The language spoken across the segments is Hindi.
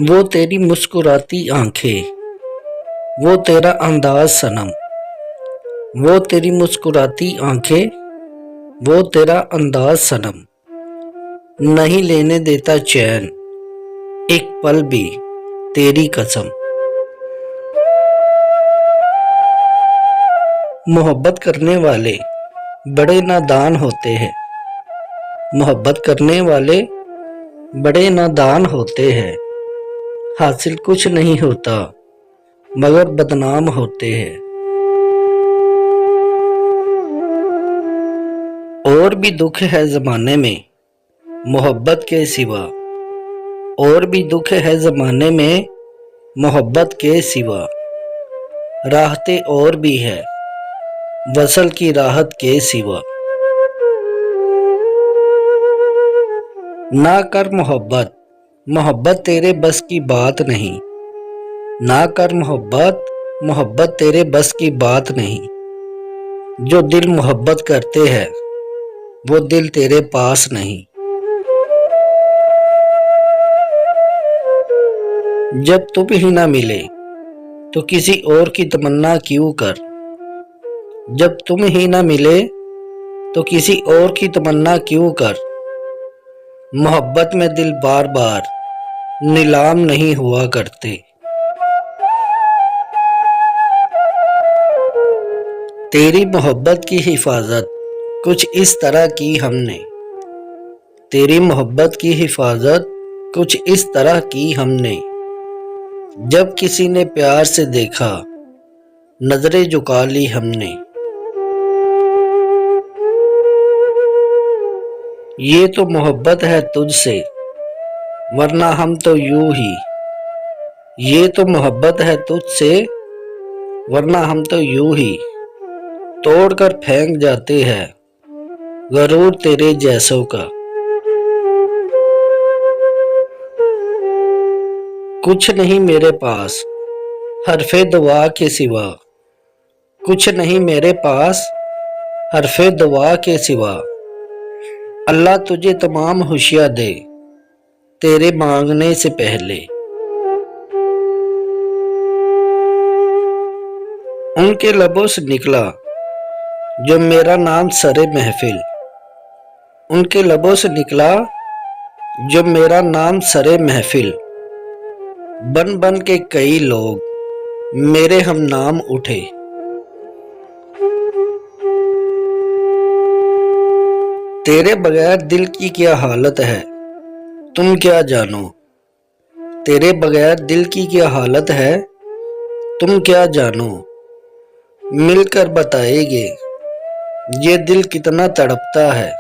वो तेरी मुस्कुराती आंखें, वो तेरा अंदाज सनम। वो तेरी मुस्कुराती आंखें, वो तेरा अंदाज सनम। नहीं लेने देता चैन एक पल भी, तेरी कसम। मोहब्बत करने वाले बड़े नादान होते हैं। मोहब्बत करने वाले बड़े नादान होते हैं। हासिल कुछ नहीं होता मगर बदनाम होते हैं। और भी दुख है ज़माने में मोहब्बत के सिवा। और भी दुख है ज़माने में मोहब्बत के सिवा। राहतें और भी है वसल की राहत के सिवा। ना कर मोहब्बत, मोहब्बत तेरे बस की बात नहीं। ना कर मोहब्बत, मोहब्बत तेरे बस की बात नहीं। जो दिल मोहब्बत करते हैं वो दिल तेरे पास नहीं। जब तुम ही ना मिले तो किसी और की तमन्ना क्यों कर। जब तुम ही ना मिले तो किसी और की तमन्ना क्यों कर। मोहब्बत में दिल बार बार नीलाम नहीं हुआ करते। तेरी मोहब्बत की हिफाजत कुछ इस तरह की हमने। तेरी मोहब्बत की हिफाजत कुछ इस तरह की हमने। जब किसी ने प्यार से देखा नजरें झुका ली हमने। ये तो मोहब्बत है तुझसे वरना हम तो यूं ही। ये तो मोहब्बत है तुझसे वरना हम तो यूं ही। तोड़कर फेंक जाते हैं गरूर तेरे जैसों का। कुछ नहीं मेरे पास हरफे दुआ के सिवा। कुछ नहीं मेरे पास हरफे दुआ के सिवा। अल्लाह तुझे तमाम खुशियां दे तेरे मांगने से पहले। उनके लबों से निकला जो मेरा नाम सरे महफिल। उनके लबों से निकला जो मेरा नाम सरे महफिल। बन बन के कई लोग मेरे हम नाम उठे। तेरे बगैर दिल की क्या हालत है तुम क्या जानो। तेरे बगैर दिल की क्या हालत है तुम क्या जानो। मिलकर बताएंगे ये दिल कितना तड़पता है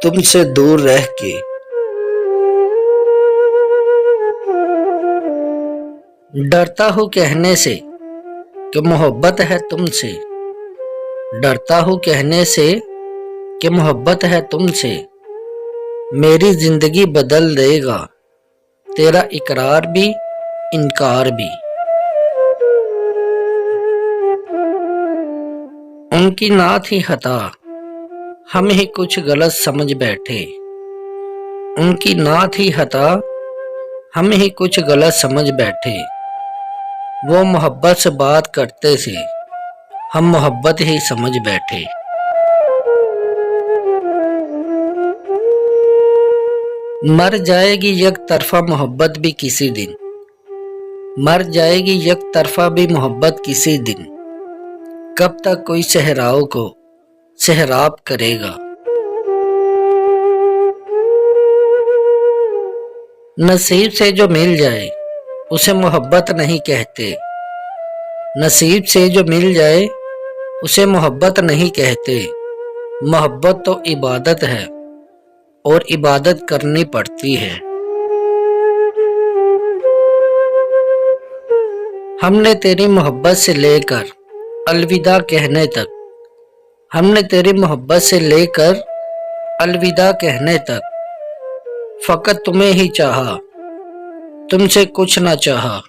तुमसे दूर रह के। डरता हूँ कहने से कि मोहब्बत है तुमसे। डरता हूँ कहने से कि मोहब्बत है तुमसे। मेरी जिंदगी बदल देगा तेरा इकरार भी इनकार भी। उनकी ना थी खता हम ही कुछ गलत समझ बैठे। उनकी ना थी खता हम ही कुछ गलत समझ बैठे। वो मोहब्बत से बात करते थे हम मोहब्बत ही समझ बैठे। मर जाएगी एक तरफा मोहब्बत भी किसी दिन। मर जाएगी एक तरफा भी मोहब्बत किसी दिन। कब तक कोई सहराओं को सहराब करेगा। नसीब से जो मिल जाए उसे मोहब्बत नहीं कहते। नसीब से जो मिल जाए उसे मोहब्बत नहीं कहते। मोहब्बत तो इबादत है और इबादत करनी पड़ती है। हमने तेरी मोहब्बत से लेकर अलविदा कहने तक। हमने तेरी मोहब्बत से लेकर अलविदा कहने तक फ़कत तुम्हें ही चाहा तुमसे कुछ ना चाहा।